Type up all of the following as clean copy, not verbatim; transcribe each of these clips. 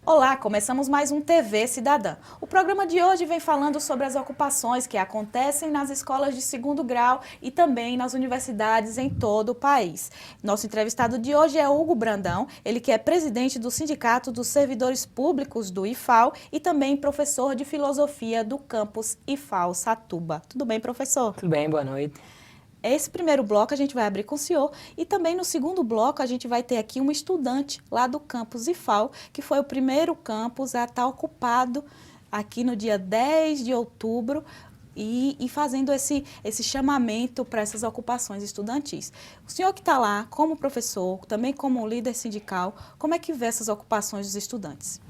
Olá, começamos mais um TV Cidadã. O programa de hoje vem falando sobre as ocupações que acontecem nas escolas de segundo grau e também nas universidades em todo o país. Nosso entrevistado de hoje é Hugo Brandão, ele que é presidente do Sindicato dos Servidores Públicos do IFAL e também professor de filosofia do campus IFAL Satuba. Tudo bem, professor? Tudo bem, boa noite. Esse primeiro bloco a gente vai abrir com o senhor e também no segundo bloco a gente vai ter aqui um estudante lá do campus IFAL, que foi o primeiro campus a estar ocupado aqui no dia 10 de outubro e fazendo esse chamamento para essas ocupações estudantis. O senhor que está lá como professor, também como líder sindical, como é que vê essas ocupações dos estudantes?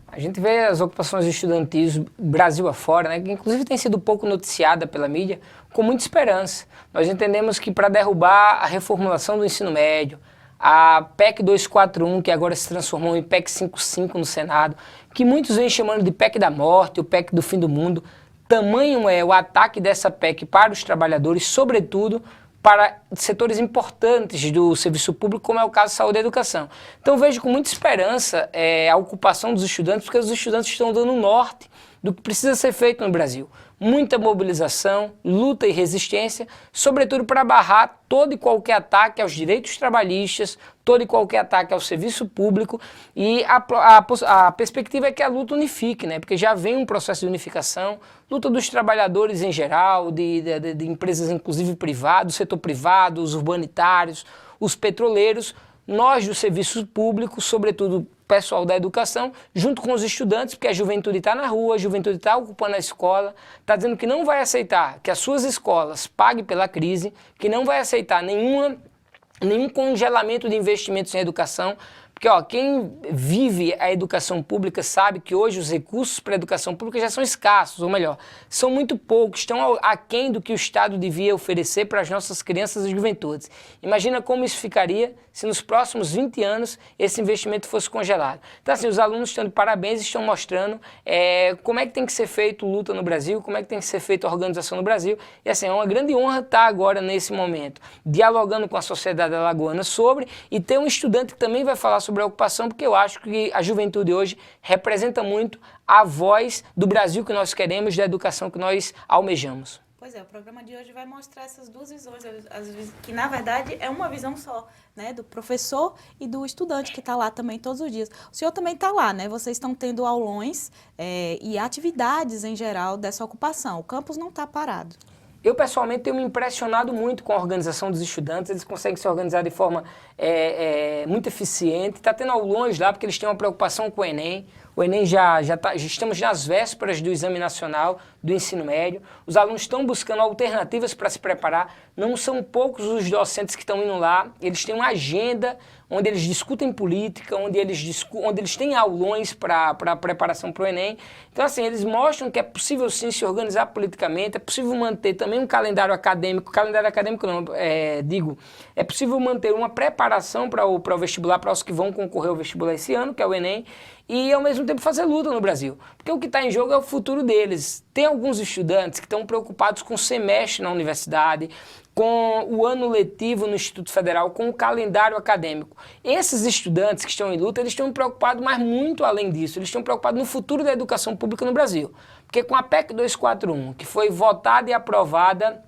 A gente vê as ocupações estudantis Brasil afora, né, que inclusive tem sido pouco noticiada pela mídia, com muita esperança. Nós entendemos que para derrubar a reformulação do ensino médio, a PEC 241, que agora se transformou em PEC 55 no Senado, que muitos vêm chamando de PEC da morte, o PEC do fim do mundo, tamanho é o ataque dessa PEC para os trabalhadores, sobretudo para setores importantes do serviço público, como é o caso da saúde e educação. Então vejo com muita esperança a ocupação dos estudantes, porque os estudantes estão dando um norte do que precisa ser feito no Brasil. Muita mobilização, luta e resistência, sobretudo para barrar todo e qualquer ataque aos direitos trabalhistas, todo e qualquer ataque ao serviço público, e a perspectiva é que a luta unifique, né? Porque já vem um processo de unificação, luta dos trabalhadores em geral, de empresas inclusive privadas, do setor privado, os urbanitários, os petroleiros, nós do serviço público, sobretudo pessoal da educação, junto com os estudantes, porque a juventude está na rua, a juventude está ocupando a escola, está dizendo que não vai aceitar que as suas escolas paguem pela crise, que não vai aceitar nenhum congelamento de investimentos em educação, porque quem vive a educação pública sabe que hoje os recursos para a educação pública já são escassos, ou melhor, são muito poucos, estão aquém do que o Estado devia oferecer para as nossas crianças e juventudes. Imagina como isso ficaria se nos próximos 20 anos esse investimento fosse congelado. Então assim, os alunos estão de parabéns e estão mostrando como é que tem que ser feito luta no Brasil, como é que tem que ser feita organização no Brasil, e assim, é uma grande honra estar agora nesse momento, dialogando com a sociedade alagoana sobre, e ter um estudante que também vai falar sobre a ocupação, porque eu acho que a juventude hoje representa muito a voz do Brasil que nós queremos, da educação que nós almejamos. Pois é, o programa de hoje vai mostrar essas duas visões, que na verdade é uma visão só, né, do professor e do estudante que está lá também todos os dias. O senhor também está lá, né, vocês estão tendo aulões e atividades em geral dessa ocupação, o campus não está parado. Eu, pessoalmente, tenho me impressionado muito com a organização dos estudantes, eles conseguem se organizar de forma muito eficiente, está tendo aulões lá porque eles têm uma preocupação com o Enem. O Enem já estamos nas vésperas do Exame Nacional do Ensino Médio, os alunos estão buscando alternativas para se preparar, não são poucos os docentes que estão indo lá, eles têm uma agenda onde eles discutem política, onde eles têm aulões para preparação para o Enem. Então assim, eles mostram que é possível sim se organizar politicamente, é possível manter também um calendário acadêmico não, é possível manter uma preparação para o vestibular, para os que vão concorrer ao vestibular esse ano, que é o Enem, e ao mesmo tempo fazer luta no Brasil. Porque o que está em jogo é o futuro deles. Tem alguns estudantes que estão preocupados com o semestre na universidade, com o ano letivo no Instituto Federal, com o calendário acadêmico. Esses estudantes que estão em luta, eles estão preocupados, mas muito além disso, eles estão preocupados no futuro da educação pública no Brasil. Porque com a PEC 241, que foi votada e aprovada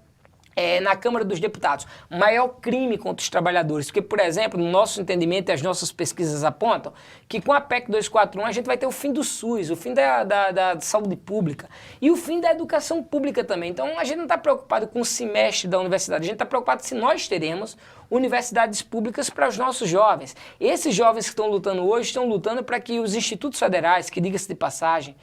na Câmara dos Deputados, maior crime contra os trabalhadores, porque, por exemplo, no nosso entendimento e as nossas pesquisas apontam que com a PEC 241 a gente vai ter o fim do SUS, o fim da saúde pública e o fim da educação pública também. Então a gente não está preocupado com o semestre da universidade, a gente está preocupado se nós teremos universidades públicas para os nossos jovens. Esses jovens que estão lutando hoje estão lutando para que os institutos federais, que diga-se de passagem,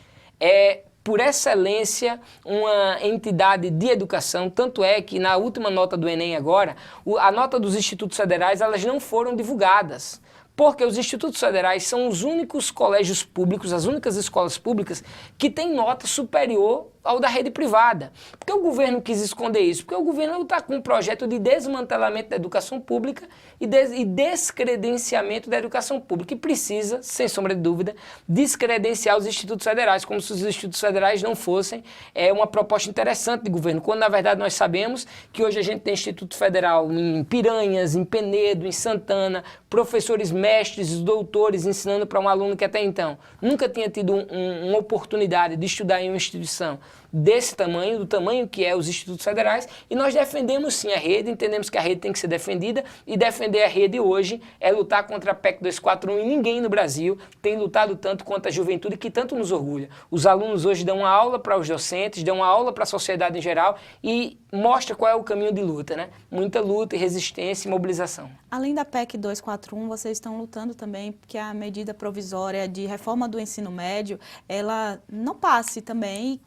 por excelência, uma entidade de educação, tanto é que na última nota do Enem agora, a nota dos institutos federais, elas não foram divulgadas. Porque os institutos federais são os únicos colégios públicos, as únicas escolas públicas que têm nota superior ao da rede privada. Por que o governo quis esconder isso? Porque o governo está com um projeto de desmantelamento da educação pública e descredenciamento da educação pública e precisa, sem sombra de dúvida, descredenciar os institutos federais, como se os institutos federais não fossem uma proposta interessante de governo, quando na verdade nós sabemos que hoje a gente tem instituto federal em Piranhas, em Penedo, em Santana, professores mestres, os doutores ensinando para um aluno que até então nunca tinha tido uma oportunidade de estudar em uma instituição desse tamanho, do tamanho que é os institutos federais, e nós defendemos sim a rede, entendemos que a rede tem que ser defendida, e defender a rede hoje é lutar contra a PEC 241, e ninguém no Brasil tem lutado tanto contra a juventude, que tanto nos orgulha. Os alunos hoje dão uma aula para os docentes, dão uma aula para a sociedade em geral, e mostra qual é o caminho de luta, né? Muita luta e resistência e mobilização. Além da PEC 241, vocês estão lutando também porque a medida provisória de reforma do ensino médio, ela não passe também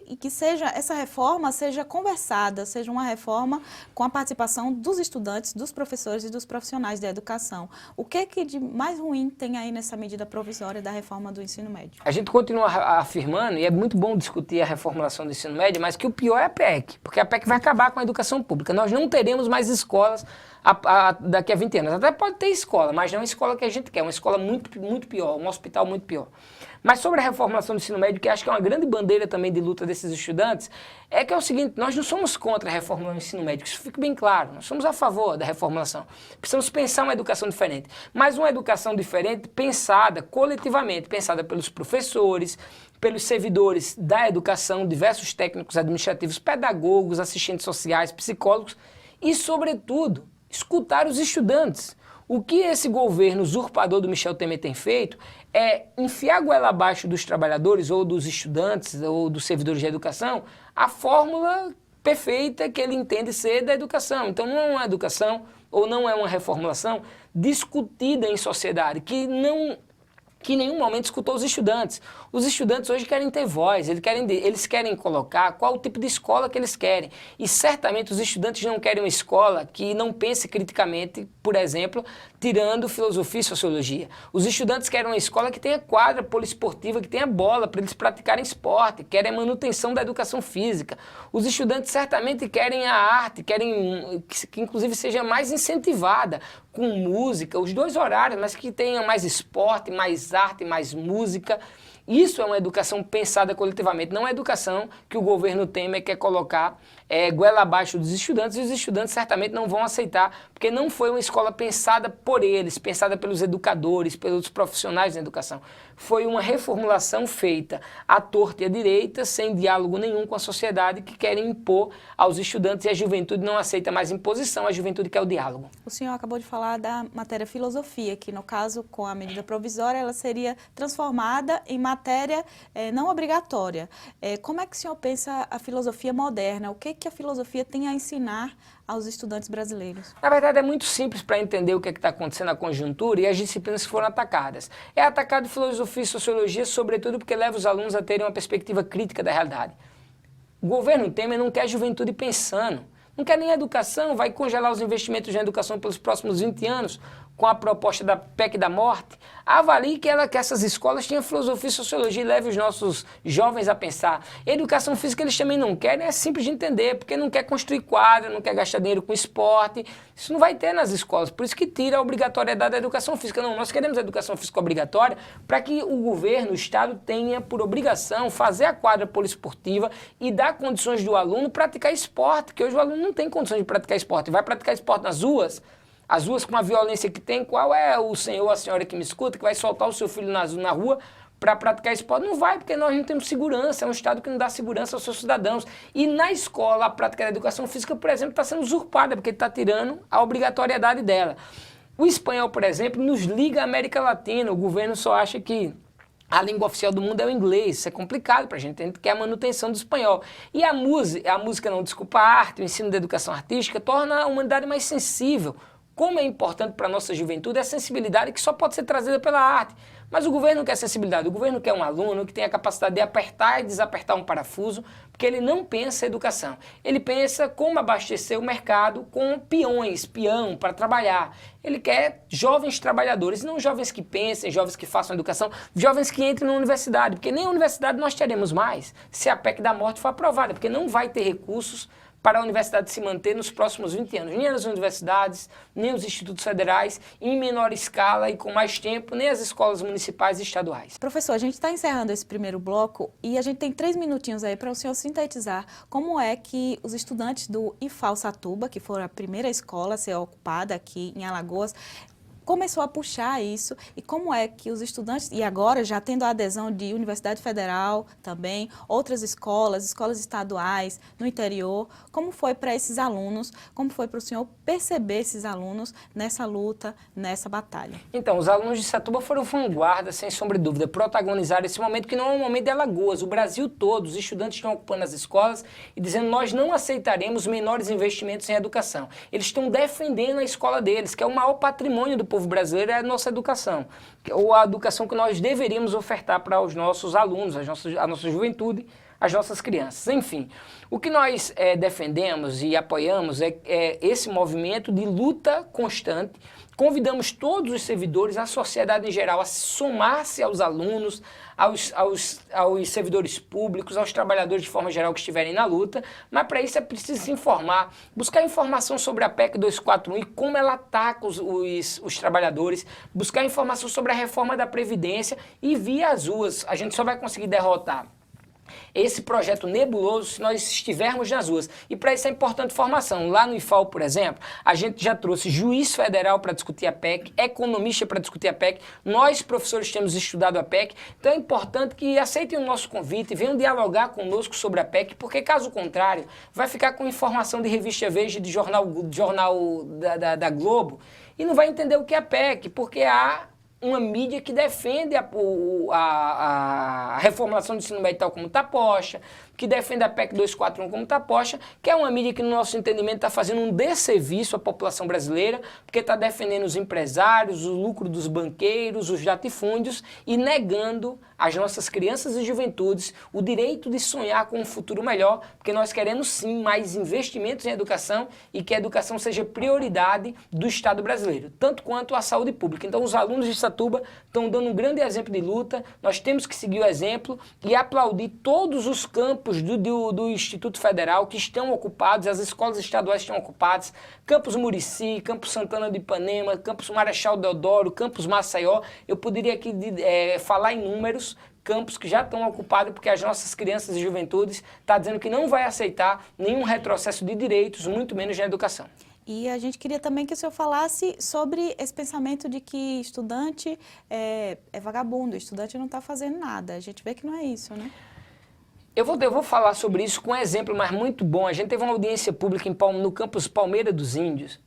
e que seja, essa reforma seja conversada, seja uma reforma com a participação dos estudantes, dos professores e dos profissionais da educação. O que de mais ruim tem aí nessa medida provisória da reforma do ensino médio? A gente continua afirmando, e é muito bom discutir a reformulação do ensino médio, mas que o pior é a PEC, porque a PEC vai acabar com a educação pública. Nós não teremos mais escolas daqui a 20 anos. Até pode ter escola, mas não é a escola que a gente quer, uma escola muito pior, um hospital muito pior. Mas sobre a reformulação do ensino médio, que acho que é uma grande bandeira também de luta desses estudantes, é que é o seguinte: nós não somos contra a reformulação do ensino médio, isso fica bem claro, nós somos a favor da reformulação. Precisamos pensar uma educação diferente, mas uma educação diferente pensada coletivamente, pensada pelos professores, pelos servidores da educação, diversos técnicos administrativos, pedagogos, assistentes sociais, psicólogos e, sobretudo, escutar os estudantes. O que esse governo usurpador do Michel Temer tem feito é enfiar a goela abaixo dos trabalhadores ou dos estudantes ou dos servidores de educação a fórmula perfeita que ele entende ser da educação. Então não é uma educação ou não é uma reformulação discutida em sociedade, que em nenhum momento escutou os estudantes. Os estudantes hoje querem ter voz, eles querem colocar qual o tipo de escola que eles querem. E certamente os estudantes não querem uma escola que não pense criticamente, por exemplo, tirando filosofia e sociologia. Os estudantes querem uma escola que tenha quadra poliesportiva, que tenha bola para eles praticarem esporte, querem a manutenção da educação física. Os estudantes certamente querem a arte, querem que inclusive seja mais incentivada, com música, os dois horários, mas que tenha mais esporte, mais arte, mais música. Isso é uma educação pensada coletivamente, não é educação que o governo Temer quer colocar goela abaixo dos estudantes, e os estudantes certamente não vão aceitar, porque não foi uma escola pensada por eles, pensada pelos educadores, pelos profissionais da educação. Foi uma reformulação feita à torta e à direita, sem diálogo nenhum com a sociedade, que querem impor aos estudantes, e a juventude não aceita mais imposição, a juventude quer o diálogo. O senhor acabou de falar da matéria filosofia, que no caso, com a medida provisória, ela seria transformada em matéria não obrigatória. Como é que o senhor pensa a filosofia moderna? O que a filosofia tem a ensinar aos estudantes brasileiros? Na verdade, é muito simples para entender o que está acontecendo na conjuntura e as disciplinas que foram atacadas. É atacado filosofia e sociologia, sobretudo porque leva os alunos a terem uma perspectiva crítica da realidade. O governo Temer não quer a juventude pensando, não quer nem a educação, vai congelar os investimentos na educação pelos próximos 20 anos, com a proposta da PEC da morte. Avalie que essas escolas tenham filosofia e sociologia e leve os nossos jovens a pensar. Educação física eles também não querem, é simples de entender, porque não quer construir quadra, não quer gastar dinheiro com esporte. Isso não vai ter nas escolas, por isso que tira a obrigatoriedade da educação física. Não, nós queremos a educação física obrigatória para que o governo, o Estado, tenha por obrigação fazer a quadra poliesportiva e dar condições do aluno praticar esporte, porque hoje o aluno não tem condições de praticar esporte. Vai praticar esporte nas ruas? As ruas com a violência que tem, qual é o senhor ou a senhora que me escuta, que vai soltar o seu filho na rua para praticar esporte? Não vai, porque nós não temos segurança, é um Estado que não dá segurança aos seus cidadãos. E na escola, a prática da educação física, por exemplo, está sendo usurpada, porque está tirando a obrigatoriedade dela. O espanhol, por exemplo, nos liga à América Latina, o governo só acha que a língua oficial do mundo é o inglês, isso é complicado para a gente quer a manutenção do espanhol. E a música não, desculpa, a arte, o ensino da educação artística, torna a humanidade mais sensível. Como é importante para a nossa juventude a sensibilidade que só pode ser trazida pela arte. Mas o governo não quer sensibilidade, o governo quer um aluno que tenha a capacidade de apertar e desapertar um parafuso, porque ele não pensa em educação. Ele pensa como abastecer o mercado com peão para trabalhar. Ele quer jovens trabalhadores, não jovens que pensem, jovens que façam educação, jovens que entrem na universidade, porque nem a universidade nós teremos mais se a PEC da morte for aprovada, porque não vai ter recursos para a universidade se manter nos próximos 20 anos. Nem as universidades, nem os institutos federais, em menor escala e com mais tempo, nem as escolas municipais e estaduais. Professor, a gente está encerrando esse primeiro bloco e a gente tem 3 minutinhos aí para o senhor sintetizar como é que os estudantes do IFAL Satuba, que foram a primeira escola a ser ocupada aqui em Alagoas, começou a puxar isso e como é que os estudantes, e agora já tendo a adesão de Universidade Federal também, outras escolas estaduais no interior, como foi para esses alunos, como foi para o senhor perceber esses alunos nessa luta, nessa batalha? Então, os alunos de Satuba foram vanguarda, sem sombra de dúvida, protagonizaram esse momento que não é um momento de Alagoas, o Brasil todo, os estudantes estão ocupando as escolas e dizendo nós não aceitaremos menores investimentos em educação. Eles estão defendendo a escola deles, que é o maior patrimônio do povo brasileiro, é a nossa educação, ou a educação que nós deveríamos ofertar para os nossos alunos, a nossa juventude, as nossas crianças. Enfim, o que nós defendemos e apoiamos é esse movimento de luta constante. Convidamos todos os servidores, a sociedade em geral, a somar-se aos alunos, aos servidores públicos, aos trabalhadores de forma geral que estiverem na luta, mas para isso é preciso se informar, buscar informação sobre a PEC 241 e como ela ataca os trabalhadores, buscar informação sobre a reforma da Previdência e via as ruas. A gente só vai conseguir derrotar esse projeto nebuloso se nós estivermos nas ruas. E para isso é importante formação. Lá no IFAL, por exemplo, a gente já trouxe juiz federal para discutir a PEC, economista para discutir a PEC, nós professores temos estudado a PEC, então é importante que aceitem o nosso convite e venham dialogar conosco sobre a PEC, porque caso contrário, vai ficar com informação de revista Veja, de jornal da Globo, e não vai entender o que é a PEC, porque há uma mídia que defende a reformulação do ensino médio tal como está posta, que defende a PEC 241 como está posta, que é uma mídia que, no nosso entendimento, está fazendo um desserviço à população brasileira, porque está defendendo os empresários, o lucro dos banqueiros, os latifúndios e negando às nossas crianças e juventudes o direito de sonhar com um futuro melhor, porque nós queremos sim mais investimentos em educação e que a educação seja prioridade do Estado brasileiro, tanto quanto a saúde pública. Então os alunos de Satuba estão dando um grande exemplo de luta, nós temos que seguir o exemplo e aplaudir todos os campos do Instituto Federal que estão ocupados, as escolas estaduais estão ocupadas, Campus Murici, Campus Santana de Ipanema, Campus Marechal Deodoro, Campus Maceió, eu poderia aqui falar em números, campos que já estão ocupados porque as nossas crianças e juventudes estão dizendo que não vai aceitar nenhum retrocesso de direitos, muito menos na educação. E a gente queria também que o senhor falasse sobre esse pensamento de que estudante é vagabundo, estudante não está fazendo nada. A gente vê que não é isso, né? Eu vou falar sobre isso com um exemplo, mas muito bom. A gente teve uma audiência pública no campus Palmeira dos Índios,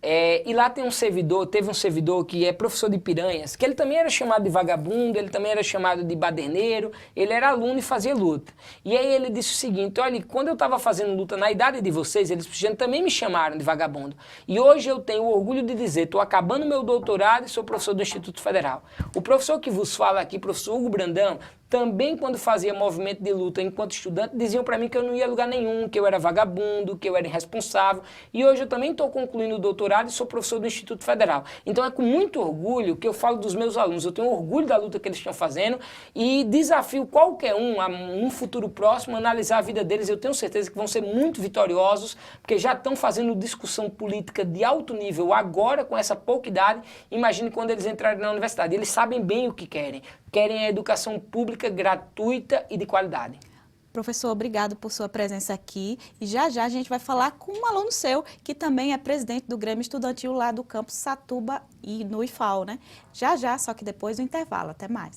e lá teve um servidor que é professor de Piranhas, que ele também era chamado de vagabundo, ele também era chamado de baderneiro, ele era aluno e fazia luta. E aí ele disse o seguinte, olha, quando eu estava fazendo luta na idade de vocês, eles também me chamaram de vagabundo. E hoje eu tenho o orgulho de dizer, estou acabando meu doutorado e sou professor do Instituto Federal. O professor que vos fala aqui, professor Hugo Brandão, também quando fazia movimento de luta enquanto estudante, diziam para mim que eu não ia a lugar nenhum, que eu era vagabundo, que eu era irresponsável. E hoje eu também estou concluindo o doutorado e sou professor do Instituto Federal. Então é com muito orgulho que eu falo dos meus alunos. Eu tenho orgulho da luta que eles estão fazendo e desafio qualquer um a, num futuro próximo, analisar a vida deles. Eu tenho certeza que vão ser muito vitoriosos, porque já estão fazendo discussão política de alto nível agora, com essa pouca idade. Imagine quando eles entrarem na universidade. Eles sabem bem o que querem. Querem a educação pública gratuita e de qualidade. Professor, obrigado por sua presença aqui. E já a gente vai falar com um aluno seu, que também é presidente do Grêmio Estudantil lá do campus Satuba e no IFAL, né? Já, só que depois do intervalo. Até mais.